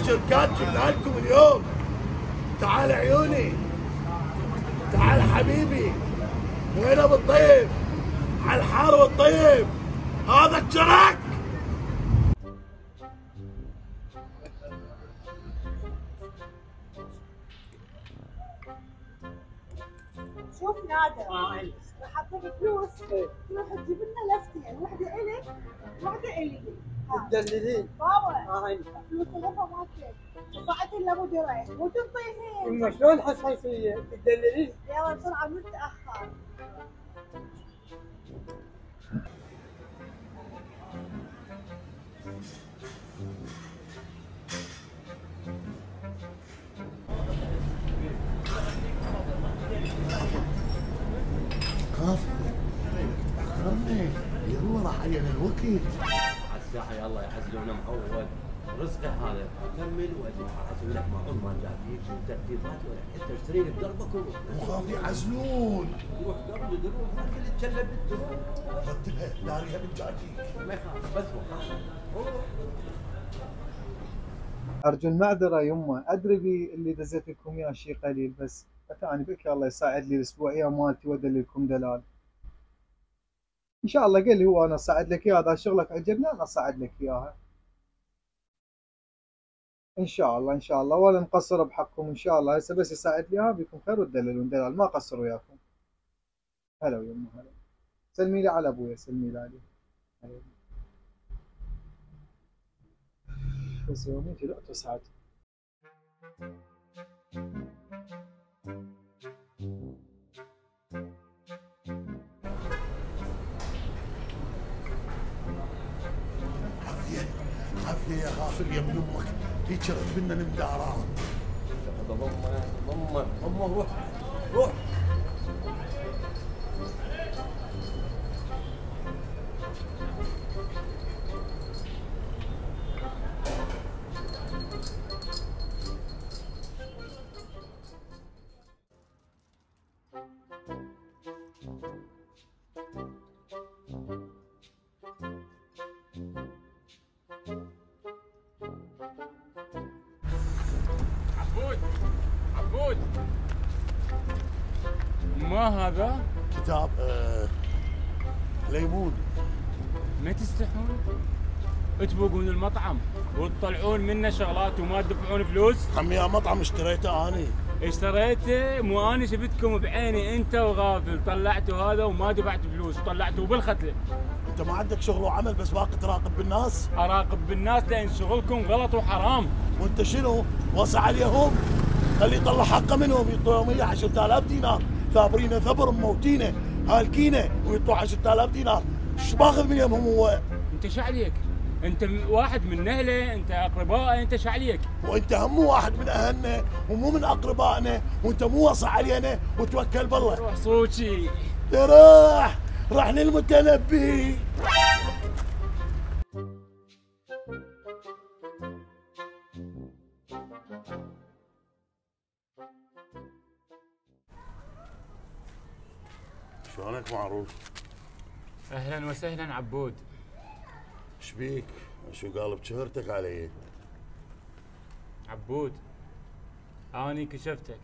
شركات جبنا لكم اليوم. تعال عيوني، تعال حبيبي، وين ابو الطيب؟ على الحار والطيب، هذا الشرك. شوف نادر، راح اعطيك فلوس تروح تجيب لنا لفتين، وحده الك وحده الي. تدللين بابا فلوس الغرفه مالتك دفعت الا مديرين مو تنطيهن. اما شلون حصيصيه تدللين؟ يلا بسرعه من تاخر. كافي اخرني، يلا راح علينا الوكيل. على الساحه يلا يعزلونا معود رزقه هذا كمل وادفع اسوي لك معون ما جاكيك وترتيبات ولا حتى اشتري لك دربك وخاف يعزلون. روح قبل دروب كل تشلب الدروب رتبها داريها من جاكيك. ما يخاف بس روح. ارجو المعذره يمه، ادري بي اللي دزيت لكم اياه شيء قليل، بس اتاني بك الله يساعد لي الاسبوعيه مالتي وادللكم دلال. ان شاء الله قال لي هو انا اساعد لك اياها، اذا شغلك عجبني انا اساعد لك اياها. ان شاء الله ان شاء الله، ولا نقصر بحقكم ان شاء الله. هسه بس يساعد لي اياها بيكون خير وتدللون دلال، ما قصر وياكم. هلا ويمه هلا. سلمي لي على ابويا، سلمي لي عليه. هلا. بس يوميتي لا تسعد. عافيه عافيه يا غافل يا ابن امك، هيك رد بنا نداران. ضمه روح روح. عبود ما هذا؟ كتاب ليمون. ما تستحون تبوقون المطعم وتطلعون منه شغلات وما تدفعون فلوس؟ عمي يا مطعم اشتريته اني. اشتريته مو انا شفتكم بعيني انت وغافل، طلعتوا هذا وما دفعت فلوس وطلعتوه بالختله. انت ما عندك شغل وعمل بس باقي تراقب بالناس؟ اراقب بالناس لان شغلكم غلط وحرام. وانت شنو؟ واسع عليهم؟ خليه يطلع حقه منهم، يعطوهم اياه 10000 دينار، ثابرينه ثبر موتينه هالكينه ويعطوه 10000 دينار، ايش باخذ من يمهم هو؟ انت شعليك؟ انت واحد من نهله، انت اقربائه، انت شعليك؟ وانت هم واحد من اهلنا ومو من اقربائنا، وانت مو وصى علينا وتوكل بالله. روح صوتي. راح للمتنبي. شلونك معروف؟ اهلا وسهلا عبود. ايش بيك؟ شو قالب شهرتك علي؟ عبود اني كشفتك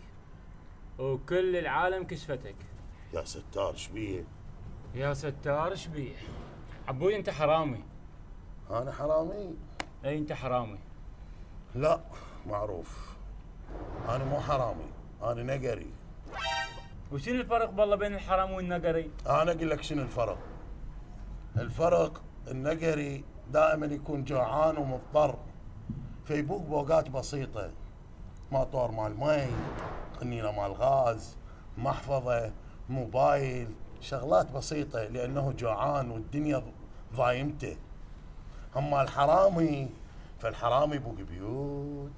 وكل العالم كشفتك. يا ستار ايش بيه؟ يا ستار ايش بيه؟ عبود انت حرامي. انا حرامي؟ اي انت حرامي. لا معروف، انا مو حرامي، انا نقري. وشنو الفرق بالله بين الحرام والنقري؟ انا اقول لك شنو الفرق. الفرق النقري دائما يكون جوعان ومضطر، فيبوق بوقات بسيطه، ماطور مال مي، قنينه مال غاز، محفظه، موبايل، شغلات بسيطه لانه جوعان والدنيا ضايمته. اما الحرامي فالحرامي يبوق بيوت،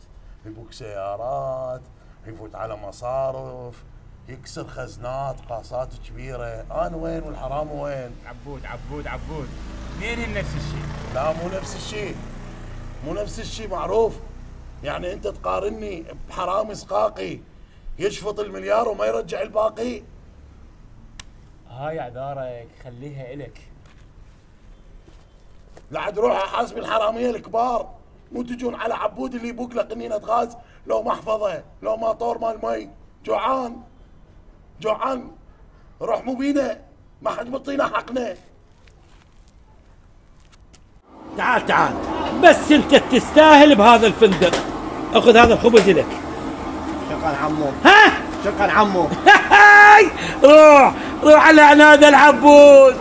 يبوق سيارات، يفوت على مصارف، يكسر خزنات قاصات كبيره. انا وين والحرام وين؟ عبود اثنين نفس الشيء. لا مو نفس الشيء، مو نفس الشيء معروف. يعني انت تقارني بحرامي سقاقي يشفط المليار وما يرجع الباقي؟ هاي اعذارك خليها الك. لا عاد روح احاسب الحراميه الكبار، مو تجون على عبود اللي يبوق له قنينه غاز لو محفظه لو ماطور مال مي. جوعان جوعان، روح مو بينا، ما حد مطينا حقنا. تعال تعال، بس انت تستاهل بهذا الفندق. اخذ هذا الخبز لك. شكرا عمو. ها؟ شكرا عمو. روح روح على عناد العبود.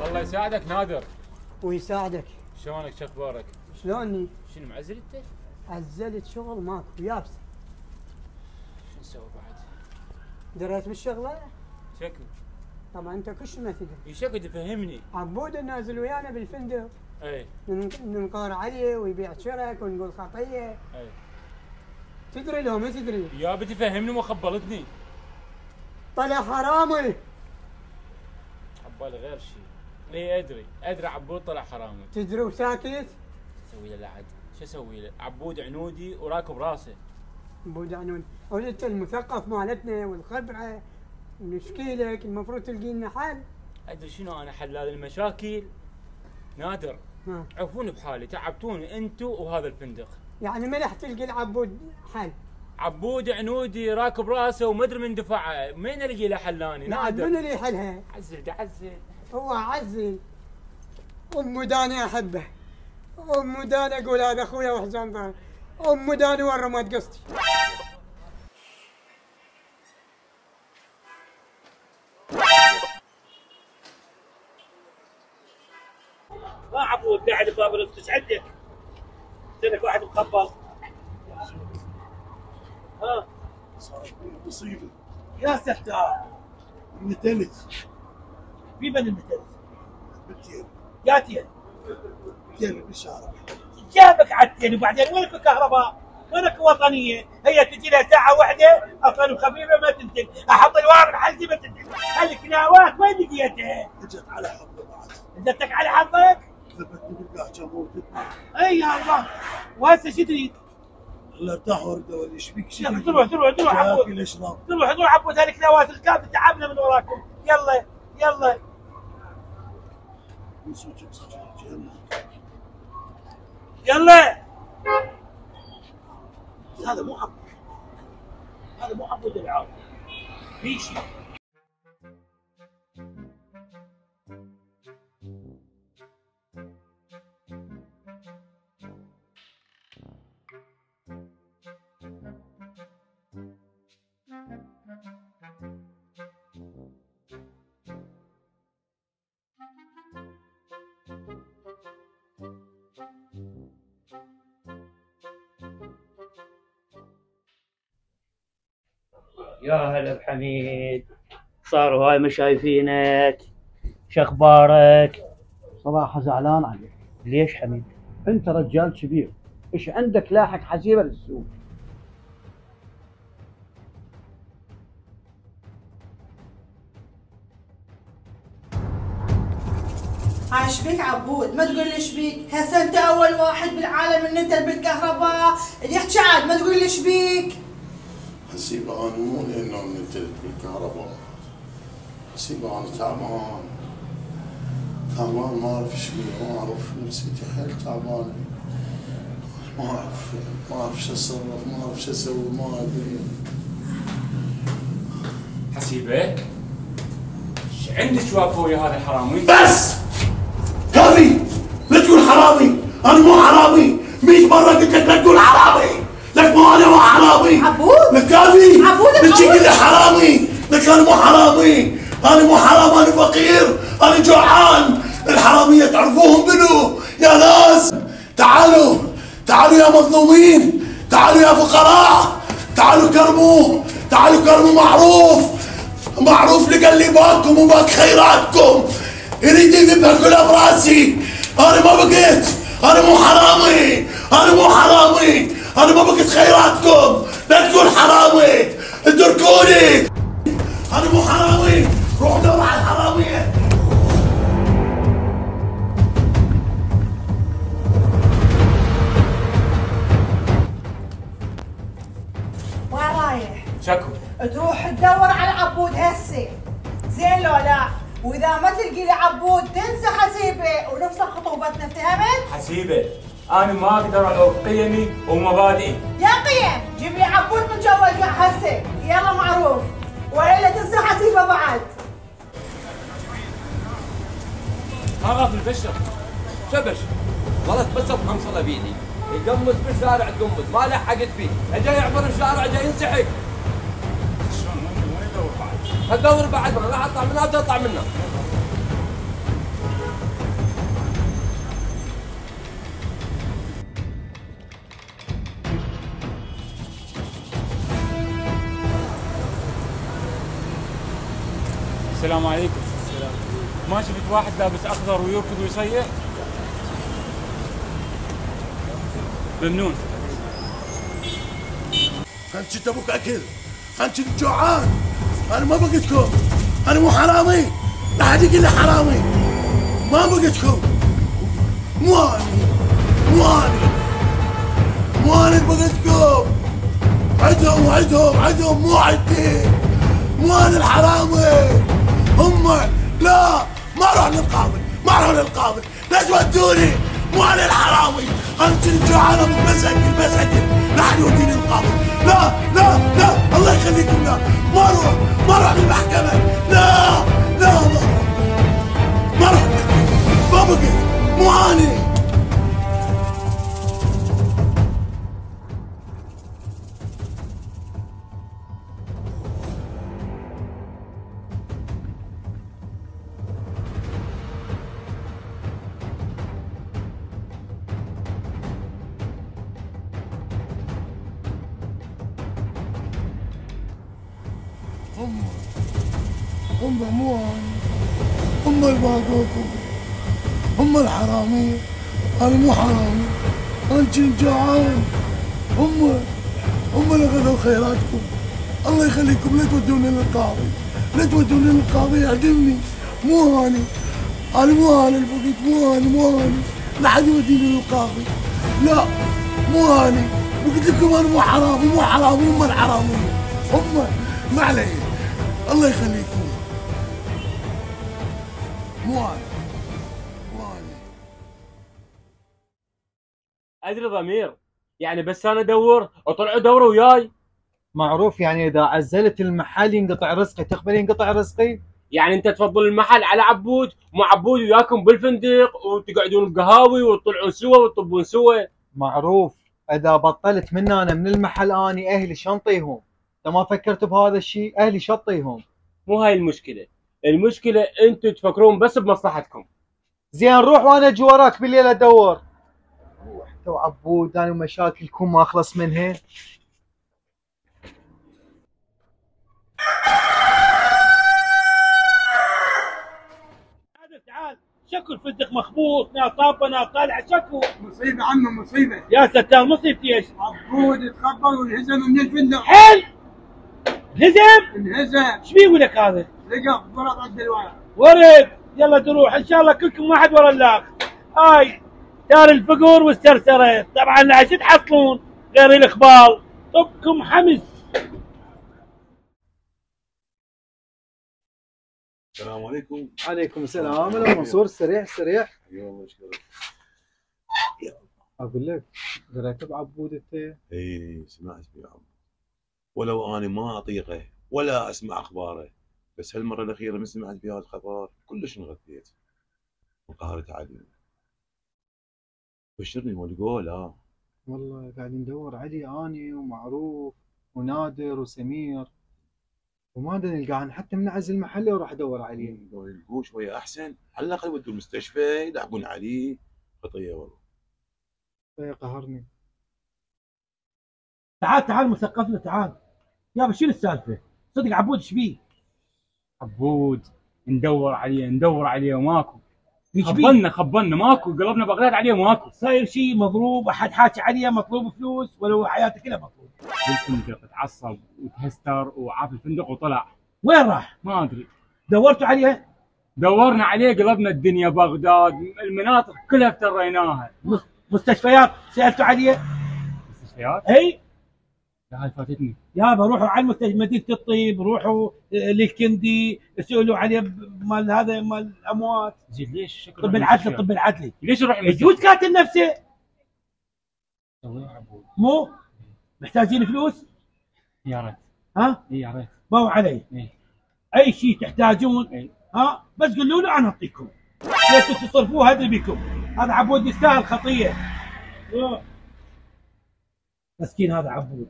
الله يساعدك نادر. ويساعدك. شلونك شو اخبارك؟ شلوني؟ شنو معزل انت؟ عزلت شغل ماكو يابس. شو نسوي بعد؟ دريت بالشغله؟ شكو؟ طبعا انت كل شيء ما تدري. اي شكو تفهمني؟ عبود نازل ويانا بالفندق. اي ننقر عليه ويبيع شرك ونقول خطيه. اي تدري لو ما تدري؟ يا بتفهمني ما خبلتني. طلع حرامي. عبالي غير شيء. اي ادري عبود طلع حرامي. تدري وساكت؟ اسوي له لعد؟ شو اسوي له؟ عبود عنودي وراكب راسه. عبود عنود، انت المثقف مالتنا والخبره ونشكي لك المفروض تلقي لنا حل. ادري شنو انا حلال المشاكل؟ نادر عفوني بحالي، تعبتوني انتو وهذا الفندق. يعني ما راح تلقي العبود حل؟ عبود عنودي راكب راسه وما ادري من دفعه، من الاقي له حلاني؟ نادر من اللي يحلها؟ عزل هو عزل. ام داني احبه. ام داني اقول هذا اخويا وحزام ظهر. ام داني ورا ما تقصتي. ما عبود قاعد بباب الاسكس عندك. لك واحد مخبص. ها صارت مصيبه يا ستار. نتلت في من المثل؟ بالتين ياتين تين بالشارع. جابك عالتين وبعدين وينك الكهرباء؟ وينك وطنيه؟ هي تجي لها ساعه واحده اصلا وخفيفه ما تنتج، احط الوار بحلقي ما تنتج، الكناوات وين لقيتها؟ اجت على حظي بعد. اجتك على حظك؟ ثبتني بالقاع موتتني. اي يا الله. وهسه شو تريد؟ لا تحور ولا ايش بيك؟ تروح عبود. اكل اشرب. تروح عبود هالكناوات الكافه تعبنا من وراكم. يلا يلا. هذا مو عبود العون. في شيء. يا هلا بحميد، صاروا هاي ما شايفينك، شخبارك؟ صراحة زعلان عليك. ليش حميد؟ انت رجال كبير، ايش عندك لاحق حزيبة للسوق؟ ايش بيك عبود؟ ما تقول لي ايش بيك؟ هسه انت اول واحد بالعالم ان انت بالكهرباء، اللي يحكي عاد ما تقول لي ايش بيك؟ حسيبة انا مو لانه نزلت بالكهرباء، حسيبة انا تعبان ما اعرف ايش بي، ما اعرف نفسيتي حيل تعبانة، ما اعرف شو اتصرف، ما اعرف شو اسوي، ما ادري. حسيبه ايش عندك واقفه ويا هذا الحرامي؟ بس كافي، لا تقول حرامي، انا مو حرامي، 100 مرة قلت لك لا تقول حرامي، لك مو انا مو حرامي. عبود لك كافي، عبود لا تجي لي حرامي، لك انا مو حرامي، انا مو حرام، انا فقير، انا جوعان، الحرامية تعرفوهم منو؟ يا ناس تعالوا يا مظلومين، تعالوا يا فقراء، تعالوا كرموا معروف، معروف لي قال لي باكم وباك خيراتكم، يريد يذبح كلها براسي. انا ما بقيت، انا مو حرامي، انا مو حرامي، انا ما بقيت خيراتكم، لا تقول حرامي، اتركوني. انا مو حرامي، روح دور على الحرامية. وين رايح؟ شكو تروح تدور على عبود هسه، زين لو لا؟ واذا ما تلقي لي عبود تنسى حسيبه ونفس خطوبتنا، افتهمت؟ حسيبه، انا ما اقدر اعوق قيمي ومبادئي. يا قيم جيب لي عبود من جو القاع هسه، يلا معروف، والا تنسى حسيبه بعد. ما غافل بشر. شبش ظلت بس بحمصله بيدي، يقمز بالشارع تقمز، ما لحقت فيه، اجا يعبر الشارع اجا ينسحق. شلون وين يدور بعد؟ هتدور بعد ما راح اطلع منها وتطلع منها. السلام عليكم. السلام. ما شفت واحد لابس اخضر ويركض ويصيح؟ ممنون. انت انت ابوك اكل، انت جوعان، انا ما بقيتكم، انا مو حرامي، لا حد يقول لي حرامي، ما بقيتكم، مو اني، مو اني، مو اني بقيتكم، عدهم مو عدي، مو انا الحرامي، هم لا ما اروح للقاضي، ما اروح للقاضي، لا تودوني، مو انا الحرامي، انا كنت جوعان بس اكل، لا حد يوديني للقاضي، لا لا لا الله يخليكم، لا ما اروح للمحكمة، لا لا ما اروح ما بقيت، مو اني. هم مو اني، هم اللي باقوكم، هم الحرامية، انا مو حرامي، انا كنت جوعان، هم اللي اخذوا خيراتكم، الله يخليكم لا تودوني للقاضي، لا تودوني للقاضي يعدمني، مو اني، انا مو انا اللي بقيت، مو اني، لا حد يوديني للقاضي، لا مو اني، قلت لكم انا مو حرامي، هم الحرامية، هم ما علي، الله يخليكم، مو انا. ادري ضمير، يعني بس انا ادور وطلعوا دوروا وياي. معروف يعني اذا عزلت المحل ينقطع رزقي، تقبل ينقطع رزقي؟ يعني انت تفضل المحل على عبود، مو عبود وياكم بالفندق وتقعدون بقهاوي وتطلعون سوا وتطبون سوا. معروف اذا بطلت من انا من المحل اني اهلي شنطيهم، انت ما فكرت بهذا الشيء؟ اهلي شطيهم. مو هاي المشكله، المشكله انتم تفكرون بس بمصلحتكم. زين روح وانا اجي وراك بالليل ادور. روح انت وعبود، انا ومشاكلكم ما اخلص منها. تعال شكو الفندق مخبوط، نا طابه نا طالع، شكو مصيبة عمي مصيبة. يا ستار مصيبتي ايش؟ عبود تخبر وانهزم من الفندق. حل انهزم؟ انهزم. ايش بيقول لك هذا؟ لقى ضرب عند الورق. ورد يلا تروح ان شاء الله كلكم واحد ورا الاخر. هاي دار الفقر والسرسره، طبعا لا شو تحصلون غير الاخبار، طبكم حمس. السلام عليكم. عليكم السلام. انا منصور، سريع ايوه مشكلة. اقول لك دريت بعبود انت؟ اي سمعت بيه عم، ولو اني ما اطيقه ولا اسمع اخباره، بس هالمره الاخيره من سمعت بهذا الخبر كلش انغثيت وقهرت علي. بشرني ولقوه لا والله قاعد ندور علي اني ومعروف ونادر وسمير وما نلقاه، حتى منعزل المحل واروح ادور عليه. لو يلقوه شويه احسن، على الاقل يودوه المستشفى يلعبون عليه خطيه والله. قهرني. تعال مثقفنا تعال. يابا شنو السالفه؟ صدق عبود ايش بيه؟ عبود ندور عليه وماكو. يشبيه؟ خبلنا ماكو، قلبنا بغداد عليه وماكو. صاير شيء مضروب، احد حاكي عليه مطلوب فلوس ولو حياته كلها مطلوب. بالفندق تعصب وتهستر وعاف الفندق وطلع. وين راح؟ ما ادري. دورتوا عليه؟ دورنا عليه، قلبنا الدنيا بغداد، المناطق كلها افتريناها. مستشفيات سالتوا عليه؟ مستشفيات؟ اي لا هاي فاتتني. يابا روحوا على مدينه الطب، روحوا للكندي، اسالوا عليه مال هذا مال الاموات. زين ليش شكله طب العدلي، طب العدلي ليش يروح يجوز قاتل نفسه؟ عبود مو محتاجين فلوس؟ يا ريت. ها؟ اي يا ريت. ما هو علي. اي شيء تحتاجون ها بس قولوا له انا اعطيكم. كيف تصرفوه هذا بكم. هذا عبود يستاهل خطيه. مسكين هذا عبود.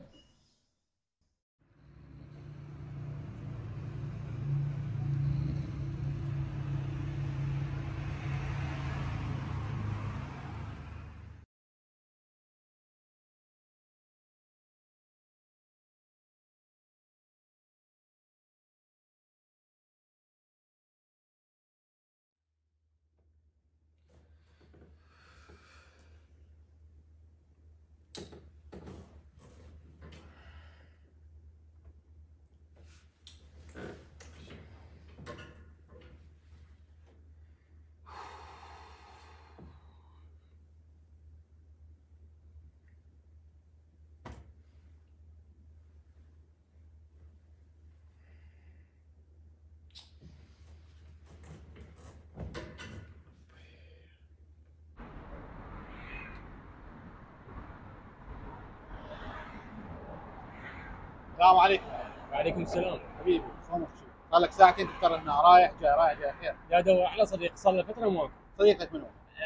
السلام عليكم. وعليكم السلام حبيبي. شلونك؟ صار لك ساعتين تفتر هنا رايح جاي خير. يا دور على صديق صار له فتره ماكو. صديقك منو؟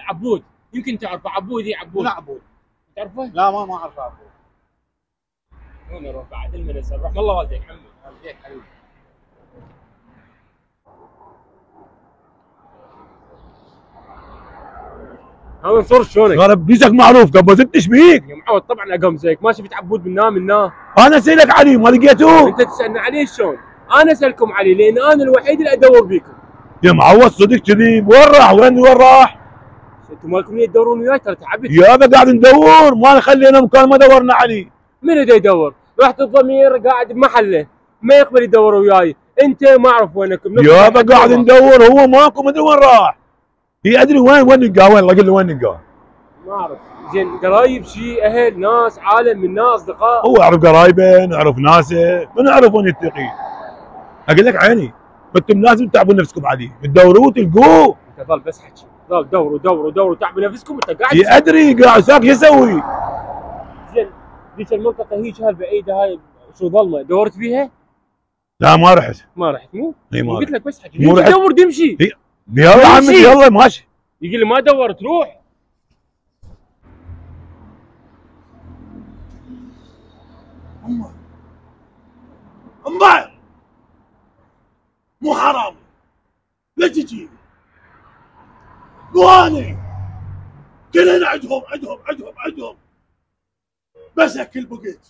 عبود، يمكن تعرفه. عبودي عبود. لا عبود. تعرفه؟ لا ما اعرفه عبود. وين نروح بعد المنزل؟ رحم الله والديك عمي. والديك حبيبي. هذا صور شلونك؟ انا بيسك معروف قبل ايش بيك؟ يا معود طبعا اقوم زيك، ما شفت عبود بالنام. انا اسالك عليه ما لقيتوه. انت تسالني عليه شلون؟ انا اسالكم عليه لان انا الوحيد اللي ادور بيكم. يا معود صدق كذي، وين راح؟ وين راح؟ انتم مالكم تدورون وياي ترى تعبت. يابا قاعد ندور، ما خلينا مكان ما دورنا عليه. من اللي يدور؟ رحت الضمير قاعد بمحله ما يقبل يدور وياي، انت ما اعرف وينكم. يابا قاعد ندور هو ماكو ما ادري وين راح. هي ادري وين نلقاه، وين قل له وين نلقاه؟ ما اعرف. زين قرايب شيء، اهل، ناس، عالم من ناس، اصدقاء؟ هو اعرف قرايبه، نعرف ناسه، ما نعرف وين يتقي. اقول لك عيني، انتم لازم تعبوا نفسكم عليه، تدوروه تلقوه. انت ظل بس حكي، ظل دوروا تعبوا نفسكم انت قاعد. هي ادري قاعد ساك يسوي. زين ذيك المنطقه هيك هالبعيده هاي شو ظلمه، دورت فيها؟ لا ما رحت. ما رحت مو؟ اي ما قلت لك بس حكي، مو رحت. دور تمشي. يلا عمي يلا ماشي. يقول لي ما دورت روح. أمبا مو حرام لا تجي قواني كلنا عندهم بس اكل بقيت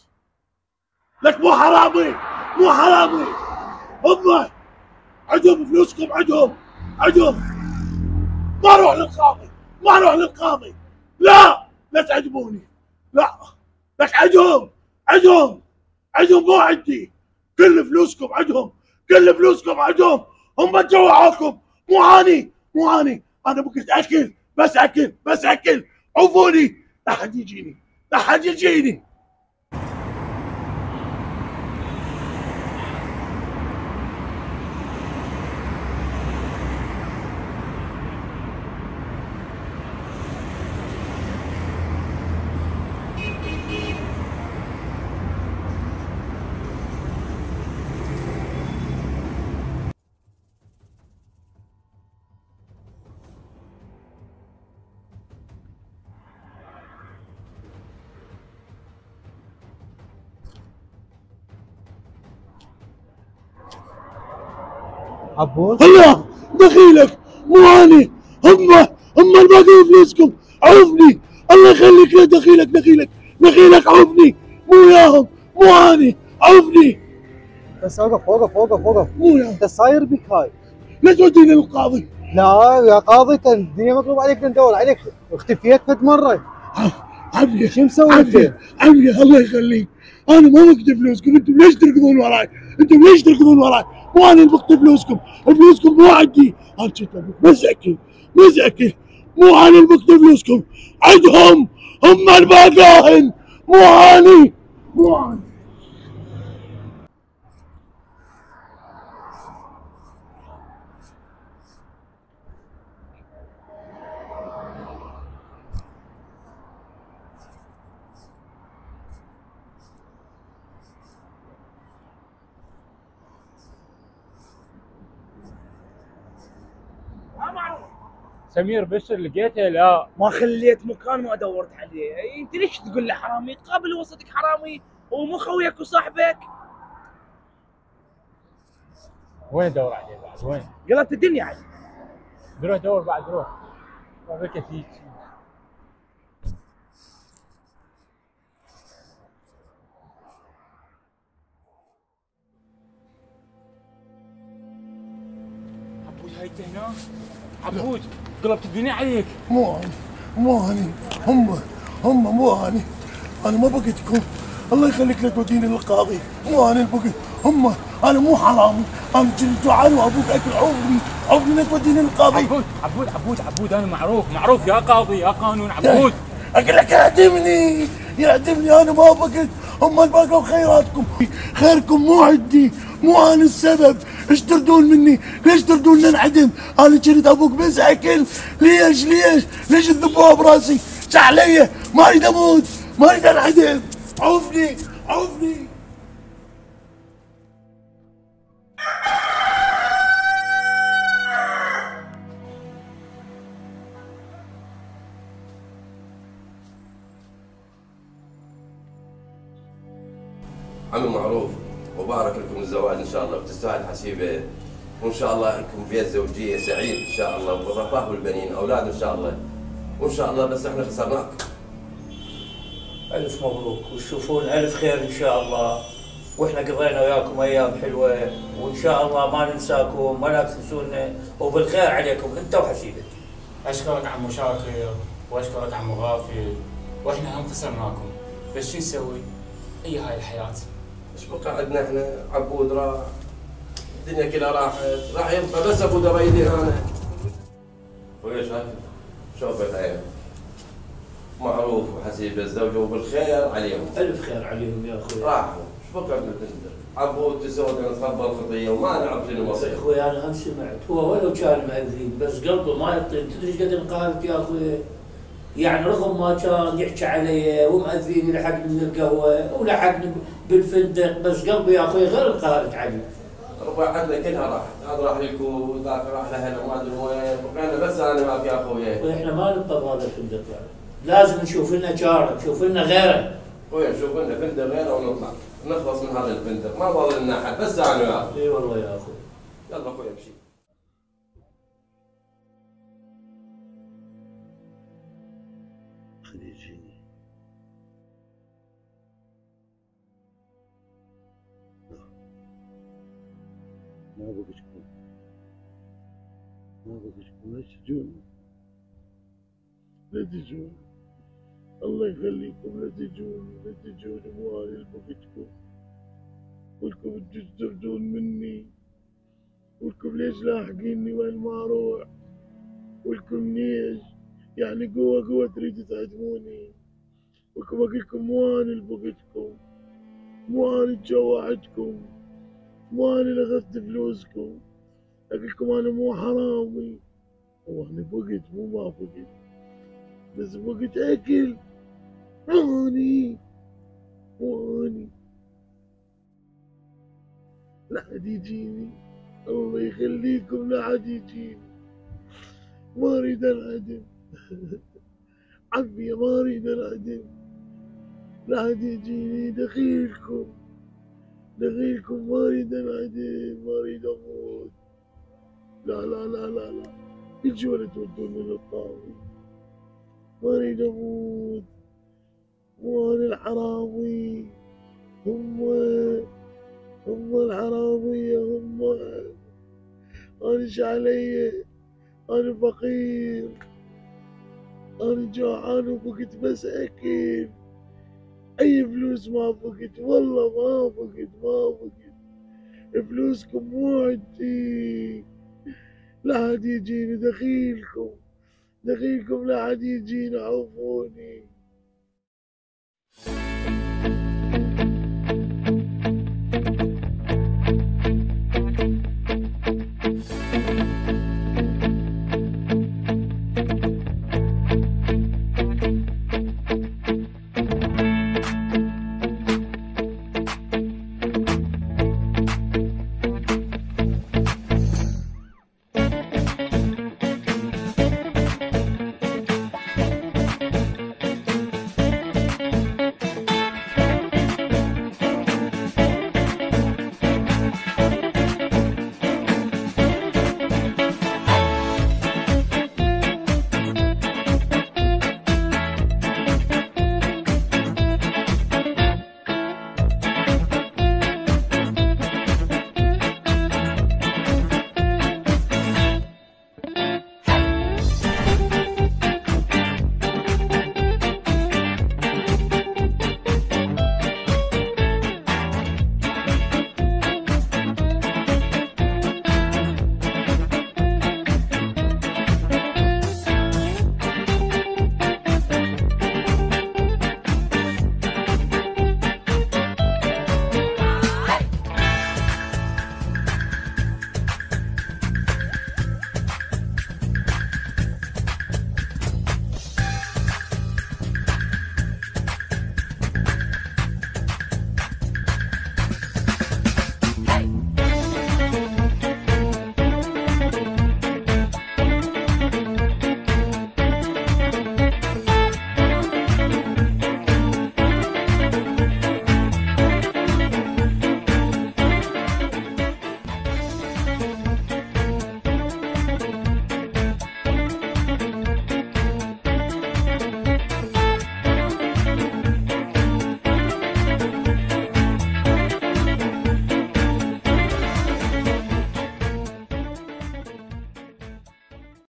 لك مو حرامي هم عندهم فلوسكم عندهم ما اروح للقاضي لا تعجبوني لا لك عندهم مو عندي كل فلوسكم عندهم هم جوعوكم مو اني انا بقيت اكل بس اكل عوفوني لا حد يجيني عبود الله دخيلك مو اني هم اللي باقي فلوسكم عوفني الله يخليك لا دخيلك عوفني مو وياهم مو اني عوفني بس اوقف اوقف اوقف اوقف. مو يا انت صاير بك هاي؟ لا توديني للقاضي. لا يا قاضي الدنيا مطلوب عليك ندور عليك، اختفيت فد مره. عافية شو مسوي عافية انت؟ عافية الله يخليك، انا ما بقضي فلوسكم، انتم ليش تركضون وراي؟ انتم ليش تركضون وراي؟ مو انا اللي بقضي فلوسكم، فلوسكم مو عندي، انا جيت ابوك بس اكل بس اكل، مو انا اللي بقضي فلوسكم، عندهم هم الباقاهن، مو اني مو اني. ما معروف. سمير بشر لقيته؟ لا ما خليت مكان ما دورت عليه، انت ليش تقول له حرامي؟ قابل وسطك حرامي ومو خويك وصاحبك. وين ادور عليه بعد؟ وين؟ قلبت الدنيا عليه. روح دور بعد، روح بك فيك. عبود هاي انت هنا؟ عبود قلبت الدنيا عليك. مو اني مو اني، هم مو اني، انا ما بقيتكم، الله يخليك لا توديني للقاضي، مو انا اللي بقيت، هم، انا مو حرامي، انا كنت جوعان وابوك اكل، عوفني لا توديني للقاضي. عبود انا معروف يا قاضي يا قانون عبود. اقول لك يعدمني انا ما بقيت، هم اللي بقوا خيراتكم، خيركم مو عندي، مو انا السبب، ايش تردون مني؟ ليش تردون ننعدم؟ انا كنت ابوك بس اكل، ليش تذبوها براسي؟ شو علي؟ ما اريد اموت، ما اريد انعدم، عوفني. عمي معروف، وبارك لكم الزواج ان شاء الله، وتستاهل حسيبه، وان شاء الله لكم بيت زوجيه سعيد ان شاء الله، وبالرفاه والبنين اولاد ان شاء الله، وان شاء الله بس احنا خسرناك. ألف مبروك وتشوفون ألف خير إن شاء الله، وإحنا قضينا وياكم أيام حلوة، وإن شاء الله ما ننساكم ولا تنسونا، وبالخير عليكم أنت وحسيبك. اشكرك عمو شاكر واشكرك عمو غافل، واحنا هم خسرناكم، بس شو نسوي؟ هي هاي الحياه. ايش بقى عندنا احنا؟ عبود راح، الدنيا كلها راح يبقى بس ابو دريدي انا. خويا شاكر شوفت عينك، معروف وحسيب الزوجة وبالخير عليهم. ألف خير عليهم يا أخوي. راحوا، ايش بقى بدنا نتندر؟ عبود تسوى نتقبل الخطية وما نعرف شنو مصير. أخوي أنا هم سمعت، هو ولو كان مأذين بس قلبه ما يطيب، تدري ايش قد انقهرت يا أخوي؟ يعني رغم ما كان يحكي علي ومأذيني لحقني من القهوة ولحقني بالفندق، بس قلبي يا أخوي غير انقهرت عليه. ربع عندنا كلها راحت، هذا راح لكم وذاك راح لهنا ما ادري وين، بقينا بس انا معك يا اخوي. واحنا ما نبقى بهذا الفندق يعني، لازم نشوف لنا شارع، نشوف لنا غيره. خويا نشوف لنا فندق غيره ونطلع، نخلص من هذا الفندق، ما ضل لنا احد بس انا وياك. اي والله يا اخوي. يلا اخوي امشي. خديجيني ما بقيتكم لا تجوني الله يخليكم، لا تجوني مو انا اللي بقيتكم، ولكم تردون مني، ولكم ليش لاحقيني وين ما اروح، ولكم ليش يعني قوة تريدوا تهدموني، ولكم اقول لكم مو انا اللي بقيتكم، مو انا اللي جوعتكم، مو انا اللي اخذت فلوسكم، اقول لكم انا مو حرامي، وانا بقيت مو ما بقيت، بس بقيت اكل، اني لا حد يجيني، الله يخليكم لا حد يجيني، ما اريد انعدم عمي ما اريد انعدم، لا حد يجيني، دخيلكم ما اريد انعدم، ما اريد اموت، لا يجي ولا تودوني للقاضي، ما اريد اموت، مو انا الحرامي، هم الحرامية هم. أنا إيش علي؟ أنا فقير، أنا جوعان وفقت مساكين. أي فلوس ما فقت، والله ما فقت. فلوسكم مو عندي، لا حد يجيني، دخيلكم لا حد يجيني، عوفوني.